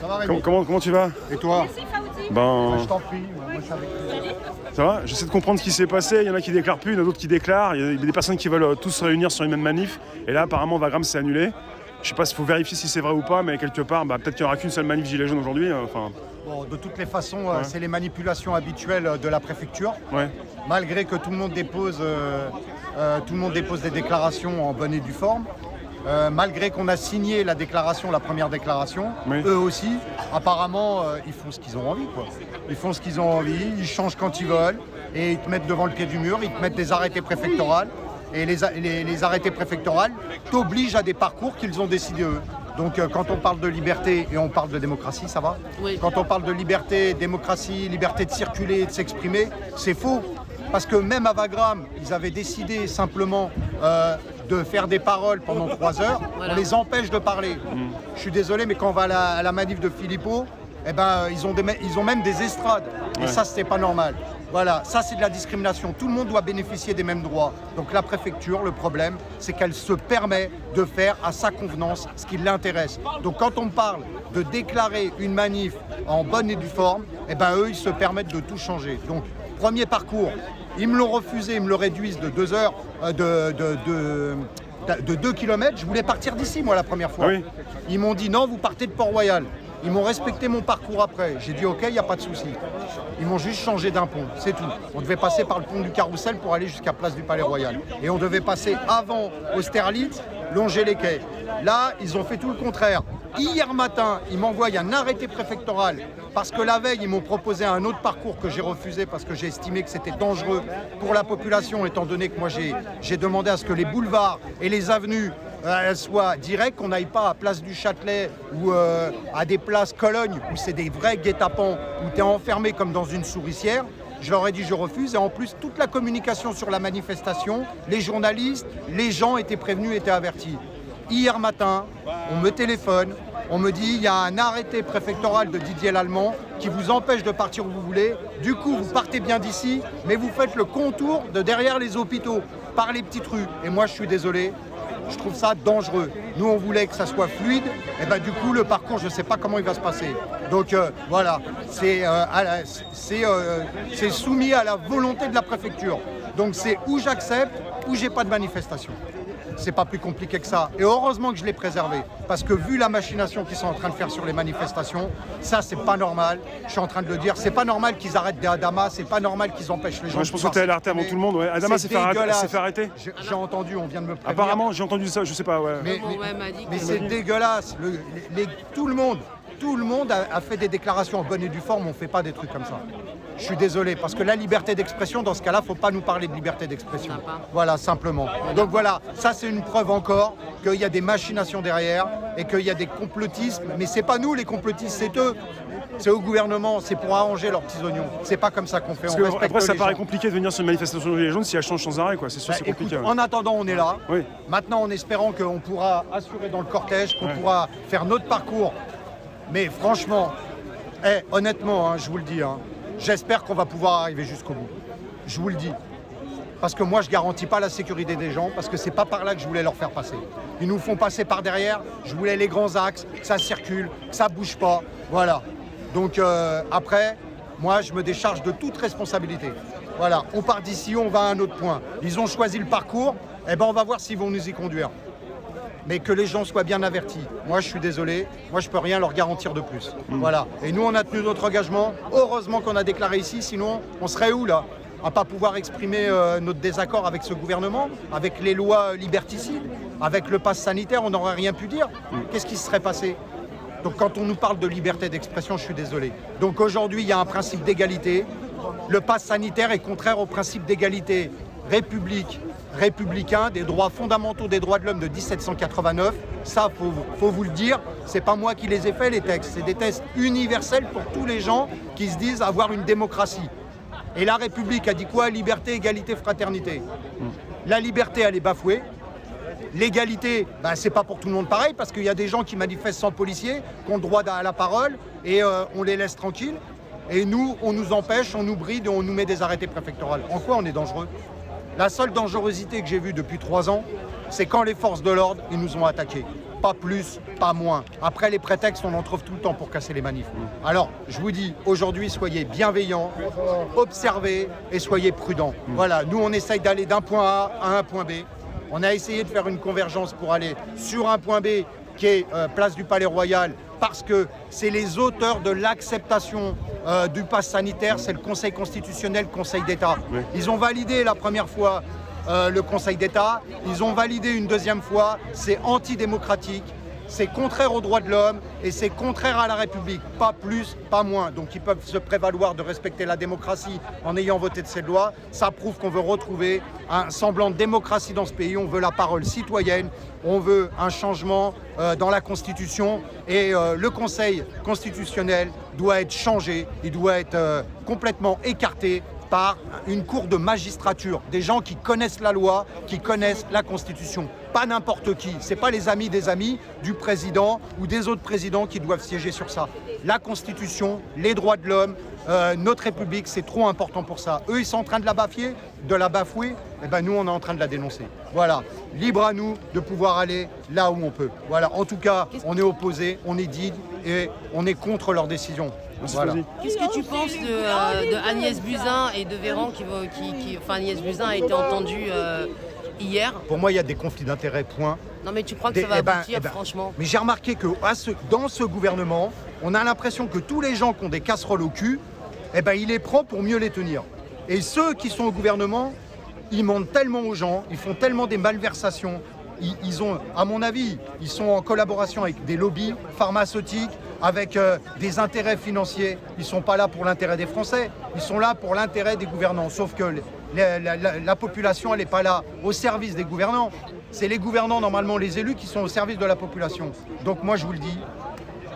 Ça va, Rémi? Comment tu vas? Et toi? Ben, Je t'en prie, moi je suis avec toi. ça va? J'essaie de comprendre ce qui s'est passé. Il y en a qui déclarent plus, il y en a d'autres qui déclarent. Il y a des personnes qui veulent tous se réunir sur une même manif. Et là, apparemment, Wagram s'est annulé. Je sais pas s'il faut vérifier si c'est vrai ou pas, mais quelque part, peut-être qu'il n'y aura qu'une seule manif Gilets jaunes aujourd'hui. Bon, de toutes les façons, c'est les manipulations habituelles de la préfecture. Ouais. Malgré que tout le monde dépose des déclarations en bonne et due forme. Malgré qu'on a signé la première déclaration, oui. Eux aussi, apparemment, ils font ce qu'ils ont envie, quoi. Ils font ce qu'ils ont envie, ils changent quand ils veulent, et ils te mettent devant le pied du mur, ils te mettent des arrêtés préfectorales, et les arrêtés préfectorales t'obligent à des parcours qu'ils ont décidés eux. Donc quand on parle de liberté et on parle de démocratie, ça va? Oui. Quand on parle de liberté, démocratie, liberté de circuler et de s'exprimer, c'est faux. Parce que même à Wagram, ils avaient décidé simplement de faire des paroles pendant 3 heures. Voilà. On les empêche de parler. Je suis désolé, mais quand on va à la manif de Philippot, eh ben, ils ont même des estrades. Et Ouais. ça, c'était pas normal. Voilà, ça c'est de la discrimination. Tout le monde doit bénéficier des mêmes droits. Donc la préfecture, le problème, c'est qu'elle se permet de faire à sa convenance ce qui l'intéresse. Donc quand on parle de déclarer une manif en bonne et due forme, eh ben, eux, ils se permettent de tout changer. Donc, premier parcours, ils me l'ont refusé, ils me le réduisent de 2 heures, de 2 km. Je voulais partir d'ici, moi, la première fois. Oui. Ils m'ont dit non, vous partez de Port-Royal. Ils m'ont respecté mon parcours après. J'ai dit ok, il n'y a pas de souci. Ils m'ont juste changé d'un pont, c'est tout. On devait passer par le pont du Carrousel pour aller jusqu'à Place du Palais Royal. Et on devait passer avant Austerlitz, longer les quais. Là, ils ont fait tout le contraire. Hier matin, ils m'envoient un arrêté préfectoral parce que la veille, ils m'ont proposé un autre parcours que j'ai refusé parce que j'ai estimé que c'était dangereux pour la population, étant donné que moi, j'ai demandé à ce que les boulevards et les avenues soient directs, qu'on n'aille pas à Place du Châtelet ou à des places Cologne où c'est des vrais guet-apens, où tu es enfermé comme dans une souricière. Je leur ai dit je refuse et en plus toute la communication sur la manifestation, les journalistes, les gens étaient prévenus, étaient avertis. Hier matin, on me téléphone, on me dit il y a un arrêté préfectoral de Didier Lallemand qui vous empêche de partir où vous voulez. Du coup, vous partez bien d'ici, mais vous faites le contour de derrière les hôpitaux, par les petites rues. Et moi, je suis désolé, je trouve ça dangereux. Nous, on voulait que ça soit fluide, et ben du coup, le parcours, je ne sais pas comment il va se passer. Donc voilà, c'est soumis à la volonté de la préfecture. Donc c'est où j'accepte, ou j'ai pas de manifestation. C'est pas plus compliqué que ça. Et heureusement que je l'ai préservé. Parce que vu la machination qu'ils sont en train de faire sur les manifestations, ça c'est pas normal. Je suis en train de le dire. C'est pas normal qu'ils arrêtent des Adama, c'est pas normal qu'ils empêchent les gens. Je pense que tu es alerté avant tout le monde. Ouais. Adama s'est fait arrêter. J'ai entendu, on vient de me prévenir. Apparemment, j'ai entendu ça, je sais pas. Ouais. Mais c'est dégueulasse. Tout le monde a fait des déclarations en bonne et due forme. On fait pas des trucs comme ça. Je suis désolé, parce que la liberté d'expression, dans ce cas-là, faut pas nous parler de liberté d'expression. Voilà, simplement. Donc voilà, ça c'est une preuve encore qu'il y a des machinations derrière et qu'il y a des complotismes. Mais c'est pas nous les complotistes, c'est eux. C'est au gouvernement, c'est pour arranger leurs petits oignons. C'est pas comme ça qu'on fait. Après, ça paraît compliqué de venir sur une manifestation des Gilets jaunes si elle change sans arrêt, quoi. C'est sûr, c'est compliqué. Écoute, en attendant, on est là. Oui. Maintenant, en espérant qu'on pourra assurer dans le cortège, qu'on pourra faire notre parcours. Mais franchement, honnêtement, hein, je vous le dis, hein, j'espère qu'on va pouvoir arriver jusqu'au bout. Je vous le dis. Parce que moi, je ne garantis pas la sécurité des gens, parce que c'est pas par là que je voulais leur faire passer. Ils nous font passer par derrière. Je voulais les grands axes, que ça circule, que ça bouge pas. Voilà. Donc après, moi, je me décharge de toute responsabilité. Voilà. On part d'ici, on va à un autre point. Ils ont choisi le parcours. Eh ben, on va voir s'ils vont nous y conduire. Mais que les gens soient bien avertis. Moi, je suis désolé. Moi, je peux rien leur garantir de plus. Voilà. Et nous, on a tenu notre engagement. Heureusement qu'on a déclaré ici. Sinon, on serait où, là? À pas pouvoir exprimer notre désaccord avec ce gouvernement, avec les lois liberticides, avec le pass sanitaire, on n'aurait rien pu dire. Qu'est-ce qui se serait passé? Donc, quand on nous parle de liberté d'expression, je suis désolé. Donc, aujourd'hui, il y a un principe d'égalité. Le pass sanitaire est contraire au principe d'égalité républicain, des droits fondamentaux des droits de l'homme de 1789. Ça, faut vous le dire, c'est pas moi qui les ai faits, les textes. C'est des textes universels pour tous les gens qui se disent avoir une démocratie. Et la République a dit quoi? Liberté, égalité, fraternité. La liberté, elle est bafouée. L'égalité, c'est pas pour tout le monde pareil, parce qu'il y a des gens qui manifestent sans policiers, qui ont le droit à la parole, et on les laisse tranquilles. Et nous, on nous empêche, on nous bride, on nous met des arrêtés préfectoraux. En quoi on est dangereux? La seule dangerosité que j'ai vue depuis 3 ans, c'est quand les forces de l'ordre, ils nous ont attaqués. pas plus, pas moins. Après, les prétextes, on en trouve tout le temps pour casser les manifs. Alors, je vous dis, aujourd'hui, soyez bienveillants, observez et soyez prudents. Voilà, nous, on essaye d'aller d'un point A à un point B. On a essayé de faire une convergence pour aller sur un point B qui est place du Palais Royal, parce que c'est les auteurs de l'acceptation du pass sanitaire, c'est le Conseil constitutionnel, le Conseil d'État. Oui. Ils ont validé la première fois le Conseil d'État, ils ont validé une deuxième fois, c'est antidémocratique, c'est contraire aux droits de l'homme et c'est contraire à la République, pas plus, pas moins. Donc ils peuvent se prévaloir de respecter la démocratie en ayant voté de cette loi. Ça prouve qu'on veut retrouver un semblant de démocratie dans ce pays, on veut la parole citoyenne, on veut un changement dans la Constitution et le Conseil constitutionnel doit être changé, il doit être complètement écarté par une cour de magistrature, des gens qui connaissent la loi, qui connaissent la Constitution. Pas n'importe qui, c'est pas les amis des amis du président ou des autres présidents qui doivent siéger sur ça. La Constitution, les droits de l'homme, notre République, c'est trop important pour ça. Eux, ils sont en train de la bafouer, et ben nous, on est en train de la dénoncer. Voilà, libre à nous de pouvoir aller là où on peut. Voilà, en tout cas, on est opposés, on est digne et on est contre leurs décisions. Voilà. Qu'est-ce que tu penses de Agnès Buzyn et de Véran enfin Agnès Buzyn a été entendue hier. Pour moi, il y a des conflits d'intérêts, point. Non mais tu crois que ça va aboutir, franchement? Mais j'ai remarqué que dans ce gouvernement, on a l'impression que tous les gens qui ont des casseroles au cul, il les prend pour mieux les tenir. Et ceux qui sont au gouvernement, ils mentent tellement aux gens, ils font tellement des malversations. Ils ont, à mon avis, ils sont en collaboration avec des lobbies pharmaceutiques, avec des intérêts financiers. Ils ne sont pas là pour l'intérêt des Français, ils sont là pour l'intérêt des gouvernants. Sauf que la population, elle n'est pas là au service des gouvernants. C'est les gouvernants, normalement les élus, qui sont au service de la population. Donc moi, je vous le dis,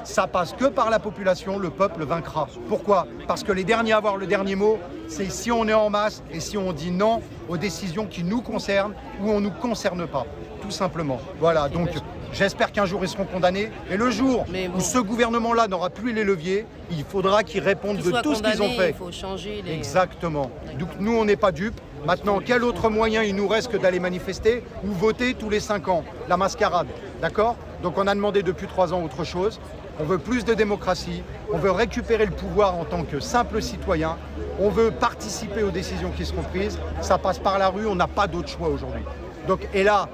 ça passe que par la population, le peuple vaincra. Pourquoi? Parce que les derniers à avoir le dernier mot, c'est si on est en masse et si on dit non aux décisions qui nous concernent ou on ne nous concerne pas, tout simplement. Voilà, donc j'espère qu'un jour ils seront condamnés. Et le jour où ce gouvernement-là n'aura plus les leviers, il faudra qu'ils répondent de tout ce qu'ils ont fait. Il faut changer les... Exactement. Donc nous, on n'est pas dupes. Maintenant, quel autre moyen il nous reste que d'aller manifester ou voter tous les 5 ans? La mascarade, d'accord? Donc on a demandé depuis 3 ans autre chose. On veut plus de démocratie, on veut récupérer le pouvoir en tant que simple citoyen, on veut participer aux décisions qui seront prises. Ça passe par la rue, on n'a pas d'autre choix aujourd'hui. Donc, et là,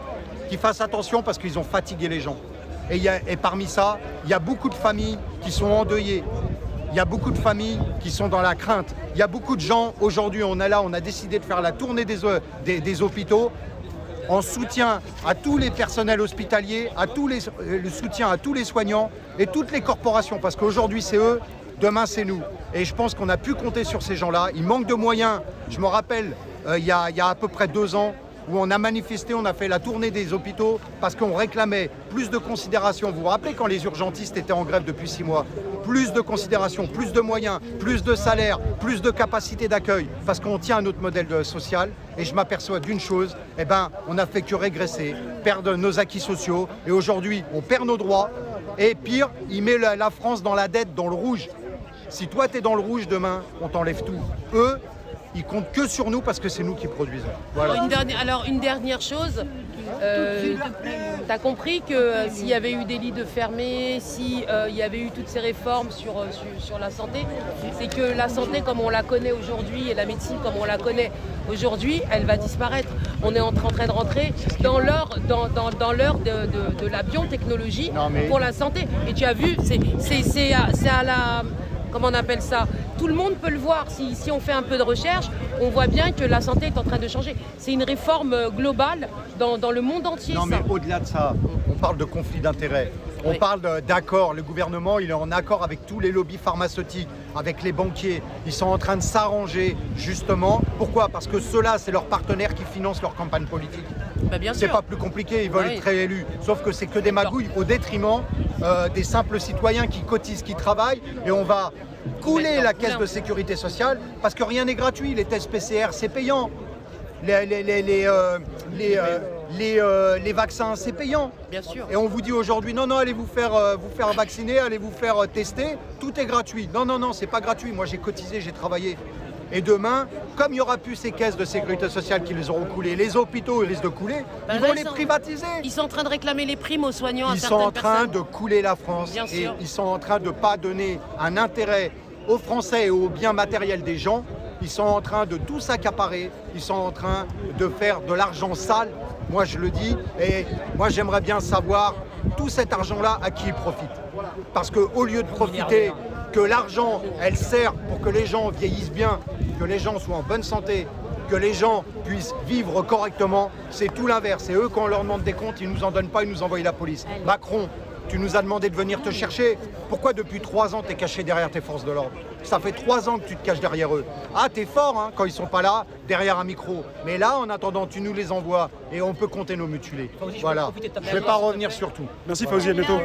qu'ils fassent attention parce qu'ils ont fatigué les gens. Et parmi ça, il y a beaucoup de familles qui sont endeuillées. Il y a beaucoup de familles qui sont dans la crainte. Il y a beaucoup de gens, aujourd'hui, on a décidé de faire la tournée des hôpitaux en soutien à tous les personnels hospitaliers, le soutien à tous les soignants et toutes les corporations. Parce qu'aujourd'hui, c'est eux, demain, c'est nous. Et je pense qu'on a pu compter sur ces gens-là. Il manque de moyens. Je me rappelle, il y a à peu près 2 ans, où on a manifesté, on a fait la tournée des hôpitaux parce qu'on réclamait plus de considération. Vous vous rappelez quand les urgentistes étaient en grève depuis 6 mois? Plus de considération, plus de moyens, plus de salaires, plus de capacité d'accueil, parce qu'on tient à notre modèle social. Et je m'aperçois d'une chose, on n'a fait que régresser, perdre nos acquis sociaux. Et aujourd'hui, on perd nos droits. Et pire, il met la France dans la dette, dans le rouge. Si toi, tu es dans le rouge, demain, on t'enlève tout. Eux, ils comptent que sur nous parce que c'est nous qui produisons. Voilà. Alors une dernière chose, tu as compris que s'il y avait eu des lits de fermés, s'il y avait eu toutes ces réformes sur la santé, c'est que la santé comme on la connaît aujourd'hui et la médecine comme on la connaît aujourd'hui, elle va disparaître. On est en train de rentrer dans l'heure de la biotechnologie pour la santé. Et tu as vu, c'est à la... Comment on appelle ça? Tout le monde peut le voir. Si on fait un peu de recherche, on voit bien que la santé est en train de changer. C'est une réforme globale dans le monde entier. Non, mais au-delà de ça, on parle de conflit d'intérêts. On parle d'accord. Le gouvernement, il est en accord avec tous les lobbies pharmaceutiques, avec les banquiers. Ils sont en train de s'arranger, justement. Pourquoi? Parce que ceux-là, c'est leurs partenaires qui financent leur campagne politique. Bien c'est sûr. pas plus compliqué, ils veulent être réélus. Sauf que c'est que des magouilles au détriment des simples citoyens qui cotisent, qui travaillent. Et on va couler la caisse de sécurité sociale parce que rien n'est gratuit. Les tests PCR, c'est payant. Les vaccins, c'est payant. Bien sûr. Et on vous dit aujourd'hui, non, allez vous faire vacciner, allez vous faire tester, tout est gratuit. Non, c'est pas gratuit. Moi, j'ai cotisé, j'ai travaillé. Et demain, comme il n'y aura plus ces caisses de sécurité sociale qui les auront coulées, les hôpitaux ils risquent de couler, ils vont les privatiser. Ils sont en train de réclamer les primes aux soignants à Ils sont certaines en train personnes. de couler la France Bien et sûr. ils sont en train de ne pas donner un intérêt aux Français et aux biens matériels des gens. Ils sont en train de tout s'accaparer, ils sont en train de faire de l'argent sale, moi je le dis, et moi j'aimerais bien savoir tout cet argent-là à qui il profite. Parce qu'au lieu de profiter, que l'argent, elle sert pour que les gens vieillissent bien, que les gens soient en bonne santé, que les gens puissent vivre correctement, c'est tout l'inverse. C'est eux, quand on leur demande des comptes, ils ne nous en donnent pas, ils nous envoient la police. Macron, tu nous as demandé de venir te chercher. Pourquoi depuis 3 ans, tu es caché derrière tes forces de l'ordre? Ça fait 3 ans que tu te caches derrière eux. Ah, t'es fort hein, quand ils sont pas là, derrière un micro. Mais là, en attendant, tu nous les envoies et on peut compter nos mutilés. Voilà. Je ne vais pas revenir sur tout. Merci Fawzi, à bientôt.